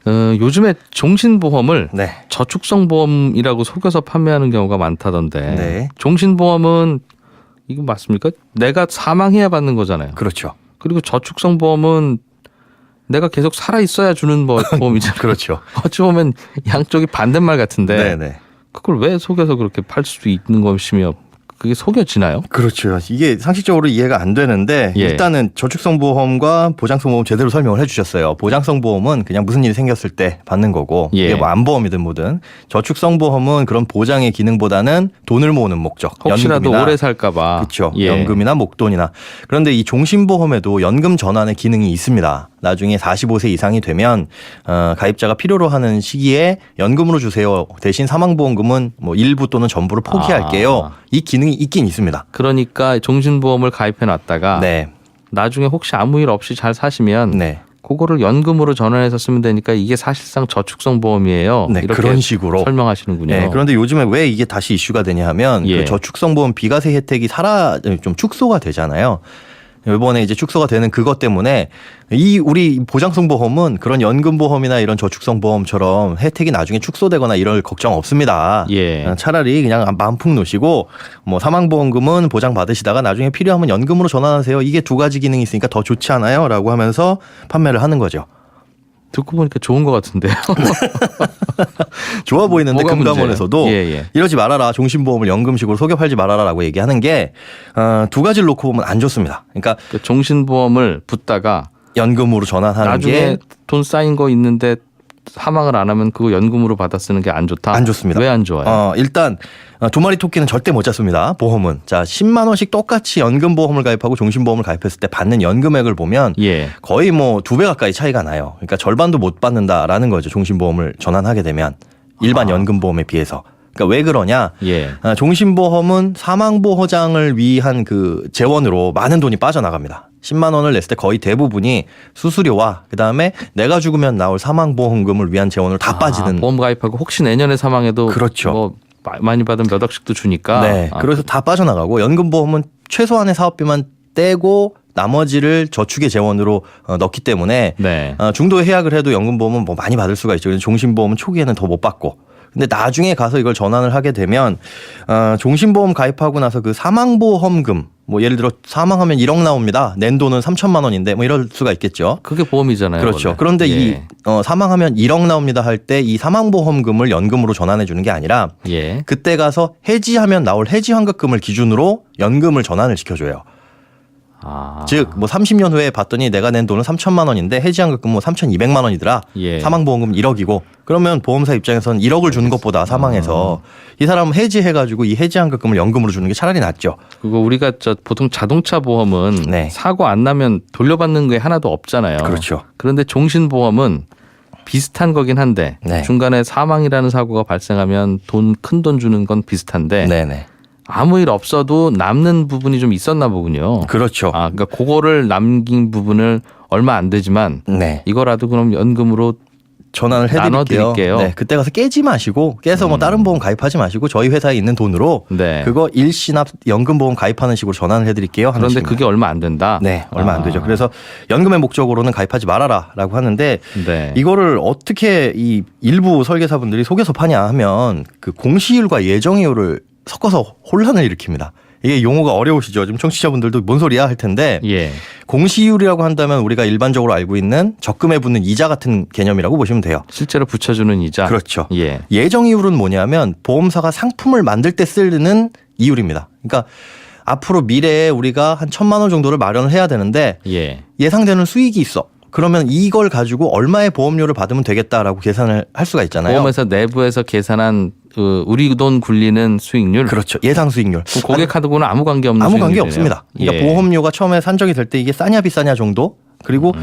요즘에 종신보험을 네. 저축성보험이라고 속여서 판매하는 경우가 많다던데 네. 종신보험은 이거 맞습니까? 내가 사망해야 받는 거잖아요. 그렇죠. 그리고 저축성보험은 내가 계속 살아있어야 주는 보험이잖아요. 그렇죠. 어찌 보면 양쪽이 반대말 같은데 네네. 그걸 왜 속여서 그렇게 팔 수도 있는 것이며 그게 속여지나요? 그렇죠. 이게 상식적으로 이해가 안 되는데 예. 일단은 저축성 보험과 보장성 보험 제대로 설명을 해주셨어요. 보장성 보험은 그냥 무슨 일이 생겼을 때 받는 거고 예. 이게 뭐 안보험이든 뭐든 저축성 보험은 그런 보장의 기능보다는 돈을 모으는 목적. 혹시라도 연금이나, 오래 살까봐. 그렇죠. 예. 연금이나 목돈이나. 그런데 이 종신보험에도 연금 전환의 기능이 있습니다. 나중에 45세 이상이 되면 가입자가 필요로 하는 시기에 연금으로 주세요. 대신 사망보험금은 뭐 일부 또는 전부를 포기할게요. 이 기능이 있긴 있습니다. 그러니까 종신보험을 가입해 놨다가 네. 나중에 혹시 아무 일 없이 잘 사시면 네. 그거를 연금으로 전환해서 쓰면 되니까 이게 사실상 저축성 보험이에요. 네, 이렇게 그런 식으로 설명하시는군요. 네, 그런데 요즘에 왜 이게 다시 이슈가 되냐 하면 예. 그 저축성 보험 비과세 혜택이 좀 축소가 되잖아요. 이번에 이제 축소가 되는 그것 때문에 우리 보장성 보험은 그런 연금 보험이나 이런 저축성 보험처럼 혜택이 나중에 축소되거나 이럴 걱정 없습니다. 예. 차라리 그냥 마음 푹 놓으시고 뭐 사망보험금은 보장 받으시다가 나중에 필요하면 연금으로 전환하세요. 이게 두 가지 기능이 있으니까 더 좋지 않아요? 라고 하면서 판매를 하는 거죠. 듣고 보니까 좋은 것 같은데요. 좋아 보이는데 뭐가 금감원에서도 예. 이러지 말아라. 종신보험을 연금식으로 속여 팔지 말아라라고 얘기하는 게 두 가지를 놓고 보면 안 좋습니다. 그러니까 종신보험을 붓다가 연금으로 전환하는 나중에 게 돈 쌓인 거 있는데 사망을 안 하면 그거 연금으로 받아 쓰는 게 안 좋다? 안 좋습니다. 왜 안 좋아요? 일단 두 마리 토끼는 절대 못 잡습니다. 보험은. 자, 10만 원씩 똑같이 연금보험을 가입하고 종신보험을 가입했을 때 받는 연금액을 보면 예. 거의 뭐 2배 가까이 차이가 나요. 그러니까 절반도 못 받는다라는 거죠. 종신보험을 전환하게 되면 일반 연금보험에 비해서. 그러니까 왜 그러냐? 예. 종신보험은 사망보호장을 위한 그 재원으로 많은 돈이 빠져나갑니다. 10만 원을 냈을 때 거의 대부분이 수수료와 그다음에 내가 죽으면 나올 사망보험금을 위한 재원으로 다 빠지는. 보험 가입하고 혹시 내년에 사망해도 그렇죠. 뭐 많이 받으면 몇 억씩도 주니까. 네. 그래서 다 빠져나가고 연금보험은 최소한의 사업비만 떼고 나머지를 저축의 재원으로 넣기 때문에 네. 중도에 해약을 해도 연금보험은 뭐 많이 받을 수가 있죠. 그래서 종신보험은 초기에는 더 못 받고. 근데 나중에 가서 이걸 전환을 하게 되면 종신보험 가입하고 나서 그 사망보험금 뭐 예를 들어 사망하면 1억 나옵니다. 낸 돈은 3천만 원인데 뭐 이럴 수가 있겠죠. 그게 보험이잖아요. 그렇죠. 원래. 그런데 예. 이 사망하면 1억 나옵니다 할 때 이 사망보험금을 연금으로 전환해 주는 게 아니라 예. 그때 가서 해지하면 나올 해지환급금을 기준으로 연금을 전환을 시켜줘요. 즉 뭐 30년 후에 봤더니 내가 낸 돈은 3천만 원인데 해지환급금 뭐 3,200만 원이더라. 예. 사망보험금 1억이고 그러면 보험사 입장에서는 1억을 주는 것보다 사망해서 이 사람은 해지해가지고 이 해지환급금을 연금으로 주는 게 차라리 낫죠. 그거 우리가 보통 자동차 보험은 네. 사고 안 나면 돌려받는 게 하나도 없잖아요. 그렇죠. 그런데 종신보험은 비슷한 거긴 한데 네. 중간에 사망이라는 사고가 발생하면 큰 돈 주는 건 비슷한데 네네. 아무 일 없어도 남는 부분이 좀 있었나 보군요. 그렇죠. 그러니까 그거를 남긴 부분을 얼마 안 되지만 네. 이거라도 그럼 연금으로 전환을 해드릴게요. 나눠드릴게요. 네, 그때 가서 깨지 마시고 깨서 뭐 다른 보험 가입하지 마시고 저희 회사에 있는 돈으로 네. 그거 일시납 연금보험 가입하는 식으로 전환을 해드릴게요. 하는 그런데 식입니다. 그게 얼마 안 된다. 네, 얼마 안 되죠. 그래서 연금의 목적으로는 가입하지 말아라라고 하는데 네. 이거를 어떻게 이 일부 설계사분들이 속여서 파냐 하면 그 공시율과 예정이율을 섞어서 혼란을 일으킵니다. 이게 용어가 어려우시죠. 지금 청취자분들도 뭔 소리야 할 텐데 예. 공시율이라고 한다면 우리가 일반적으로 알고 있는 적금에 붙는 이자 같은 개념이라고 보시면 돼요. 실제로 붙여주는 이자. 그렇죠. 예. 예정이율은 뭐냐면 보험사가 상품을 만들 때 쓰는 이율입니다. 그러니까 앞으로 미래에 우리가 한 1,000만 원 정도를 마련을 해야 되는데 예. 예상되는 수익이 있어. 그러면 이걸 가지고 얼마의 보험료를 받으면 되겠다라고 계산을 할 수가 있잖아요. 보험회사 내부에서 계산한 우리 돈 굴리는 수익률. 그렇죠. 예상 수익률. 고객하고는 아무 관계 없는 아무 관계 수익률이네요. 없습니다. 그러니까 예. 보험료가 처음에 산정이 될 때 이게 싸냐 비싸냐 정도. 그리고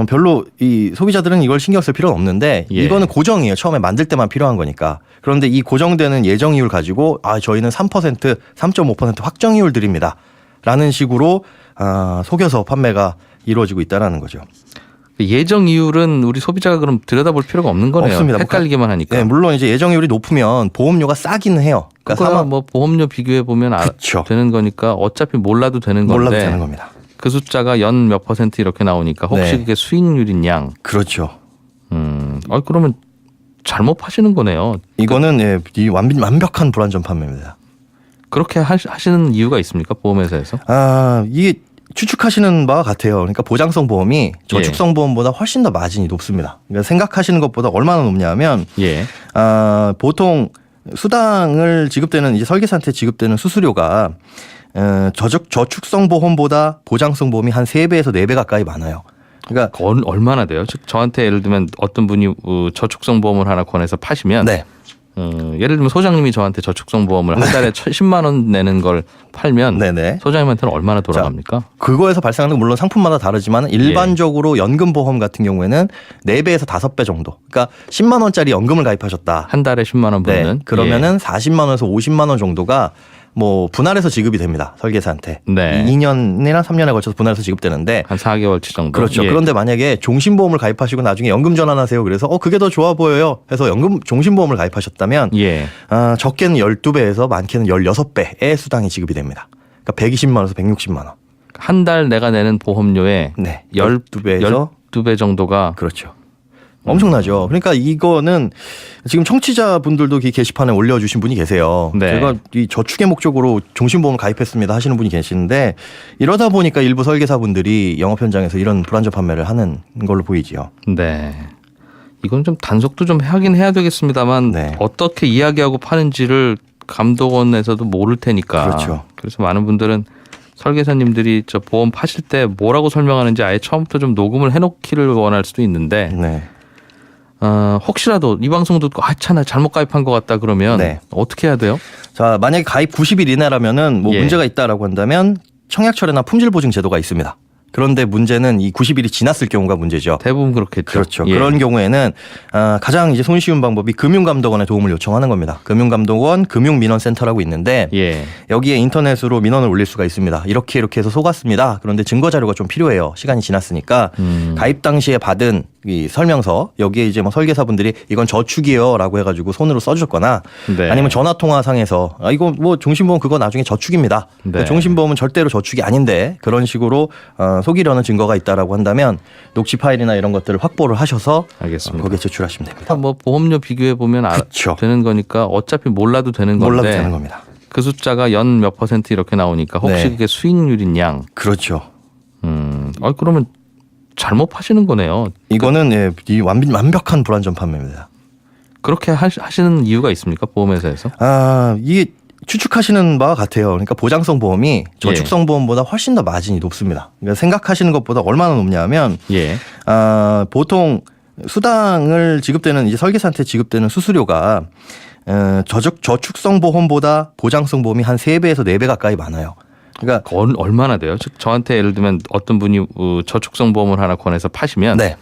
별로 이 소비자들은 이걸 신경 쓸 필요는 없는데 예. 이거는 고정이에요. 처음에 만들 때만 필요한 거니까. 그런데 이 고정되는 예정이율 가지고 저희는 3%, 3.5% 확정이율 드립니다. 라는 식으로 속여서 판매가 이루어지고 있다는 거죠. 예정 이율은 우리 소비자가 그럼 들여다볼 필요가 없는 거네요. 없습니다. 헷갈리기만 하니까. 네, 물론 이제 예정이율이 높으면 보험료가 싸긴 해요. 그러니까 뭐 보험료 비교해 보면 그쵸. 되는 거니까 어차피 몰라도 되는 건데. 몰라도 되는 겁니다. 그 숫자가 연 몇 퍼센트 이렇게 나오니까 혹시 네. 그게 수익률인 양. 그렇죠. 그러면 잘못 파시는 거네요. 이거는 이 완벽한 불안전 판매입니다. 그렇게 하시는 이유가 있습니까? 보험회사에서? 이게 추측하시는 바와 같아요. 그러니까 보장성 보험이 저축성 보험보다 훨씬 더 마진이 높습니다. 그러니까 생각하시는 것보다 얼마나 높냐면 예. 보통 수당을 지급되는 이제 설계사한테 지급되는 수수료가 저축성 보험보다 보장성 보험이 한 3배에서 4배 가까이 많아요. 그러니까 얼마나 돼요? 즉 저한테 예를 들면 어떤 분이 저축성 보험을 하나 권해서 파시면 네. 예를 들면 소장님이 저한테 저축성 보험을 한 달에 10만 원 내는 걸 팔면 네네. 소장님한테는 얼마나 돌아갑니까? 그거에서 발생하는 건 물론 상품마다 다르지만 일반적으로 연금보험 같은 경우에는 4배에서 5배 정도. 그러니까 10만 원짜리 연금을 가입하셨다. 한 달에 10만 원 붙는. 네. 그러면은 40만 원에서 50만 원 정도가 뭐 분할해서 지급이 됩니다. 설계사한테. 네. 2년이나 3년에 걸쳐서 분할해서 지급되는데 한 4개월치 정도. 그렇죠. 예. 그런데 만약에 종신보험을 가입하시고 나중에 연금 전환하세요. 그래서 그게 더 좋아 보여요. 해서 종신보험을 가입하셨다면 예. 적게는 12배에서 많게는 16배의 수당이 지급이 됩니다. 그러니까 120만 원에서 160만 원. 한 달 내가 내는 보험료의 네. 12배에서 12배 정도가 그렇죠. 엄청나죠. 그러니까 이거는 지금 청취자분들도 이 게시판에 올려주신 분이 계세요. 네. 제가 이 저축의 목적으로 종신보험을 가입했습니다 하시는 분이 계시는데 이러다 보니까 일부 설계사분들이 영업 현장에서 이런 불안전 판매를 하는 걸로 보이지요. 네. 이건 좀 단속도 좀 하긴 해야 되겠습니다만 네. 어떻게 이야기하고 파는지를 감독원에서도 모를 테니까. 그렇죠. 그래서 많은 분들은 설계사님들이 저 보험 파실 때 뭐라고 설명하는지 아예 처음부터 좀 녹음을 해놓기를 원할 수도 있는데 네. 혹시라도 이 방송 듣고 나 잘못 가입한 것 같다 그러면 네. 어떻게 해야 돼요? 자, 만약에 가입 90일 이내라면은 뭐 예. 문제가 있다라고 한다면 청약철회나 품질보증 제도가 있습니다. 그런데 문제는 이 90일이 지났을 경우가 문제죠. 대부분 그렇겠죠. 그렇죠. 예. 그런 경우에는 가장 이제 손쉬운 방법이 금융감독원의 도움을 요청하는 겁니다. 금융감독원 금융민원센터라고 있는데 예. 여기에 인터넷으로 민원을 올릴 수가 있습니다. 이렇게 해서 속았습니다. 그런데 증거 자료가 좀 필요해요. 시간이 지났으니까 가입 당시에 받은 이 설명서 여기에 이제 뭐 설계사분들이 이건 저축이요라고 해가지고 손으로 써주셨거나 네. 아니면 전화통화상에서 이거 뭐 종신보험 그거 나중에 저축입니다. 네. 종신보험은 절대로 저축이 아닌데 그런 식으로 속이려는 증거가 있다라고 한다면 녹취 파일이나 이런 것들을 확보를 하셔서 알겠습니다. 거기에 제출하시면 됩니다. 뭐 보험료 비교해 보면 그렇죠. 되는 거니까 어차피 몰라도 되는 건데 몰라도 되는 겁니다. 그 숫자가 연 몇 퍼센트 이렇게 나오니까 혹시 네. 그게 수익률인 양. 그렇죠. 그러면 잘못 파시는 거네요. 이거는 이 완벽한 불안전 판매입니다. 그렇게 하시는 이유가 있습니까? 보험회사에서? 이게 추측하시는 바와 같아요. 그러니까 보장성 보험이 저축성 보험보다 훨씬 더 마진이 높습니다. 그러니까 생각하시는 것보다 얼마나 높냐면 예. 보통 수당을 지급되는 이제 설계사한테 지급되는 수수료가 저축성 보험보다 보장성 보험이 한 3배에서 4배 가까이 많아요. 그러니까 얼마나 돼요? 즉 저한테 예를 들면 어떤 분이 저축성 보험을 하나 권해서 파시면 네.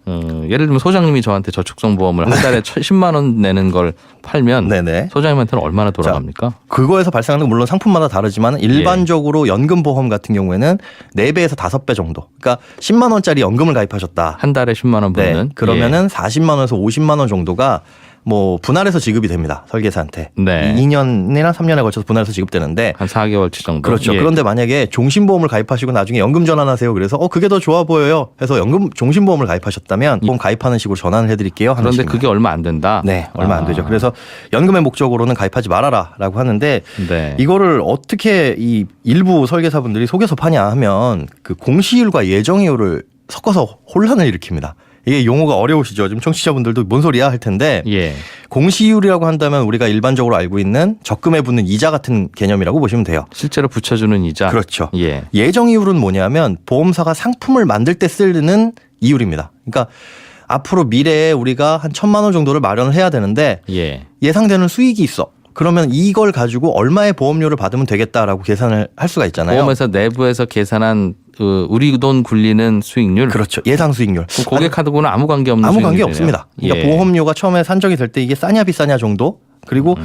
예를 들면 소장님이 저한테 저축성 보험을 한 달에 10만 원 내는 걸 팔면 네네. 소장님한테는 얼마나 돌아갑니까? 그거에서 발생하는 건 물론 상품마다 다르지만 일반적으로 연금보험 같은 경우에는 4배에서 5배 정도. 그러니까 10만 원짜리 연금을 가입하셨다. 한 달에 10만 원 네. 붙는. 그러면은 40만 원에서 50만 원 정도가 뭐 분할해서 지급이 됩니다. 설계사한테. 네. 2년이나 3년에 걸쳐서 분할해서 지급되는데 한 4개월치 정도. 그렇죠. 예. 그런데 만약에 종신보험을 가입하시고 나중에 연금 전환하세요. 그래서 그게 더 좋아 보여요. 해서 종신보험을 가입하셨다면 보험 가입하는 식으로 전환을 해드릴게요. 하는 그런데 식입니다. 그게 얼마 안 된다. 네, 얼마 안 되죠. 그래서 연금의 목적으로는 가입하지 말아라라고 하는데 네. 이거를 어떻게 이 일부 설계사분들이 속여서 파냐 하면 그 공시율과 예정이율을 섞어서 혼란을 일으킵니다. 이게 용어가 어려우시죠. 지금 청취자분들도 뭔 소리야 할 텐데 예. 공시율이라고 한다면 우리가 일반적으로 알고 있는 적금에 붙는 이자 같은 개념이라고 보시면 돼요. 실제로 붙여주는 이자. 그렇죠. 예. 예정이율은 뭐냐면 보험사가 상품을 만들 때 쓰는 이율입니다. 그러니까 앞으로 미래에 우리가 한 1,000만 원 정도를 마련을 해야 되는데 예. 예상되는 수익이 있어. 그러면 이걸 가지고 얼마의 보험료를 받으면 되겠다라고 계산을 할 수가 있잖아요. 보험회사 내부에서 계산한 우리 돈 굴리는 수익률. 그렇죠. 예상 수익률. 고객하고는 아무 관계 없는 아무 관계 수익률이네요. 없습니다. 그러니까 예. 보험료가 처음에 산정이 될 때 이게 싸냐 비싸냐 정도. 그리고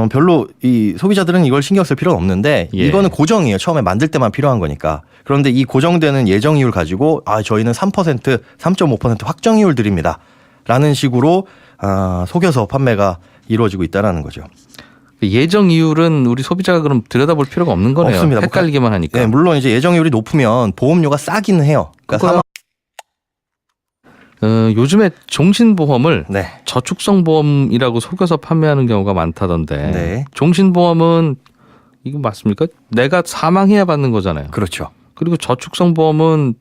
별로 이 소비자들은 이걸 신경 쓸 필요는 없는데 예. 이거는 고정이에요. 처음에 만들 때만 필요한 거니까. 그런데 이 고정되는 예정이율 가지고 저희는 3%, 3.5% 확정이율 드립니다. 라는 식으로 속여서 판매가 이루어지고 있다는 거죠. 예정 이율은 우리 소비자가 그럼 들여다볼 필요가 없는 거네요. 없습니다. 헷갈리기만 하니까. 네, 물론 이제 예정이율이 높으면 보험료가 싸기는 해요. 그러니까 요즘에 종신보험을 네. 저축성보험이라고 속여서 판매하는 경우가 많다던데 네. 종신보험은 이거 맞습니까? 내가 사망해야 받는 거잖아요. 그렇죠. 그리고 저축성보험은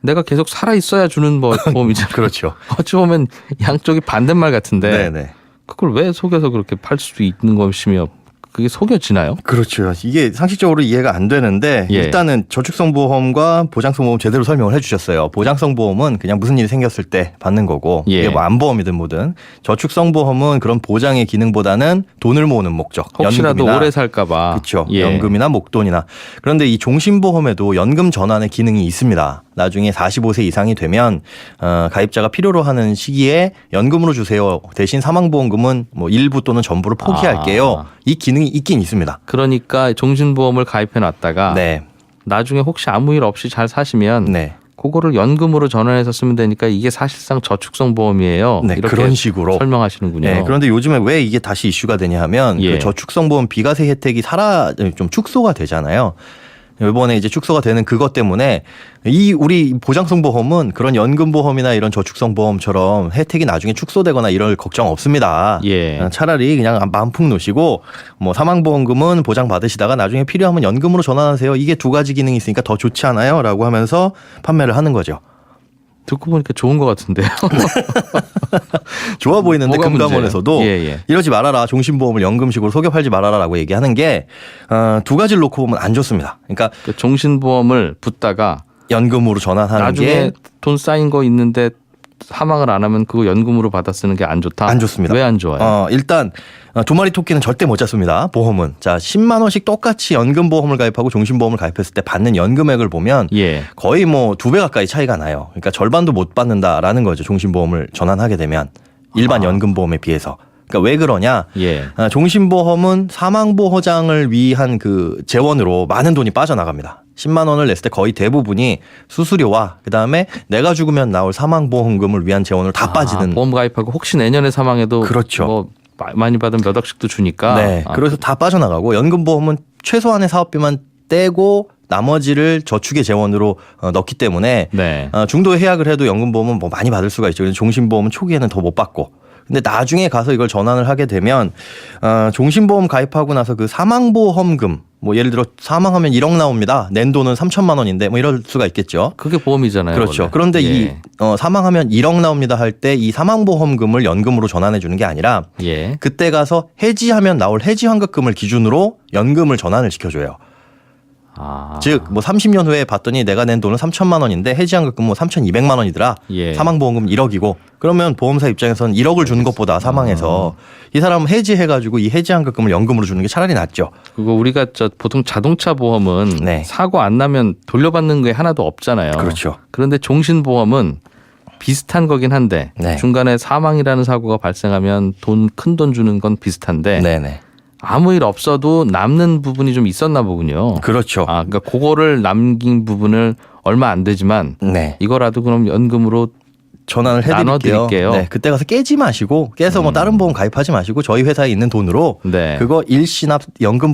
내가 계속 살아 있어야 주는 보험이잖아요. 그렇죠. 어찌 보면 양쪽이 반대말 같은데 네네. 그걸 왜 속여서 그렇게 팔 수 있는 것이며 그게 속여지나요? 그렇죠. 이게 상식적으로 이해가 안 되는데 예. 일단은 저축성 보험과 보장성 보험 제대로 설명을 해주셨어요. 보장성 보험은 그냥 무슨 일이 생겼을 때 받는 거고 예. 이게 뭐 안보험이든 뭐든 저축성 보험은 그런 보장의 기능보다는 돈을 모으는 목적. 혹시라도 연금이나 오래 살까봐. 그렇죠. 예. 연금이나 목돈이나. 그런데 이 종신보험에도 연금 전환의 기능이 있습니다. 나중에 45세 이상이 되면 가입자가 필요로 하는 시기에 연금으로 주세요. 대신 사망보험금은 뭐 일부 또는 전부를 포기할게요. 이 기능이 있긴 있습니다. 그러니까 종신보험을 가입해 놨다가 네. 나중에 혹시 아무 일 없이 잘 사시면 네. 그거를 연금으로 전환해서 쓰면 되니까 이게 사실상 저축성 보험이에요. 네, 이렇게 그런 식으로 설명하시는군요. 네, 그런데 요즘에 왜 이게 다시 이슈가 되냐 하면 예. 그 저축성보험 비과세 혜택이 좀 축소가 되잖아요. 이번에 이제 축소가 되는 그것 때문에 우리 보장성 보험은 그런 연금 보험이나 이런 저축성 보험처럼 혜택이 나중에 축소되거나 이럴 걱정 없습니다. 예. 차라리 그냥 마음 푹 놓으시고 뭐 사망보험금은 보장 받으시다가 나중에 필요하면 연금으로 전환하세요. 이게 두 가지 기능이 있으니까 더 좋지 않아요?라고 하면서 판매를 하는 거죠. 듣고 보니까 좋은 것 같은데요. 좋아 보이는데 뭐가 금감원에서도 문제예요? 예, 예. 이러지 말아라. 종신보험을 연금식으로 속여 팔지 말아라라고 얘기하는 게 두 가지를 놓고 보면 안 좋습니다. 그러니까 그 종신보험을 붓다가 연금으로 전환하는 나중에 게 돈 쌓인 거 있는데 사망을 안 하면 그거 연금으로 받아 쓰는 게 안 좋다. 안 좋습니다. 왜 안 좋아요? 일단 두 마리 토끼는 절대 못 잡습니다. 보험은. 자, 10만 원씩 똑같이 연금보험을 가입하고 종신보험을 가입했을 때 받는 연금액을 보면 예. 거의 뭐 2배 가까이 차이가 나요. 그러니까 절반도 못 받는다라는 거죠. 종신보험을 전환하게 되면 일반 연금보험에 비해서. 그러니까 왜 그러냐? 예. 종신보험은 사망보호장을 위한 그 재원으로 많은 돈이 빠져나갑니다. 10만 원을 냈을 때 거의 대부분이 수수료와 그다음에 내가 죽으면 나올 사망보험금을 위한 재원으로 다 빠지는. 보험 가입하고 혹시 내년에 사망해도 그렇죠. 뭐 많이 받으면 몇 억씩도 주니까. 네. 그래서 다 빠져나가고 연금보험은 최소한의 사업비만 떼고 나머지를 저축의 재원으로 넣기 때문에 네. 중도에 해약을 해도 연금보험은 뭐 많이 받을 수가 있죠. 그래서 종신보험은 초기에는 더 못 받고. 근데 나중에 가서 이걸 전환을 하게 되면 종신보험 가입하고 나서 그 사망보험금 뭐 예를 들어 사망하면 1억 나옵니다. 낸 돈은 3천만 원인데 뭐 이럴 수가 있겠죠. 그게 보험이잖아요. 그렇죠. 원래. 그런데 예. 이 사망하면 1억 나옵니다 할 때 이 사망보험금을 연금으로 전환해 주는 게 아니라 예. 그때 가서 해지하면 나올 해지환급금을 기준으로 연금을 전환을 시켜줘요. 즉 뭐 30년 후에 봤더니 내가 낸 돈은 3천만 원인데 해지환급금 뭐 3,200만 원이더라. 예. 사망보험금 1억이고 그러면 보험사 입장에서는 1억을 주는 것보다 사망해서 이 사람은 해지해가지고 이 해지환급금을 연금으로 주는 게 차라리 낫죠. 그거 우리가 보통 자동차 보험은 네. 사고 안 나면 돌려받는 게 하나도 없잖아요. 그렇죠. 그런데 종신보험은 비슷한 거긴 한데 네. 중간에 사망이라는 사고가 발생하면 큰 돈 주는 건 비슷한데 네네. 아무 일 없어도 남는 부분이 좀 있었나 보군요. 그렇죠. 그러니까 그거를 남긴 부분을 얼마 안 되지만 네. 이거라도 그럼 연금으로 전환을 해드릴게요. 나눠드릴게요. 네, 그때 가서 깨지 마시고 깨서 뭐 다른 보험 가입하지 마시고 저희 회사에 있는 돈으로 네. 그거 일시납 연금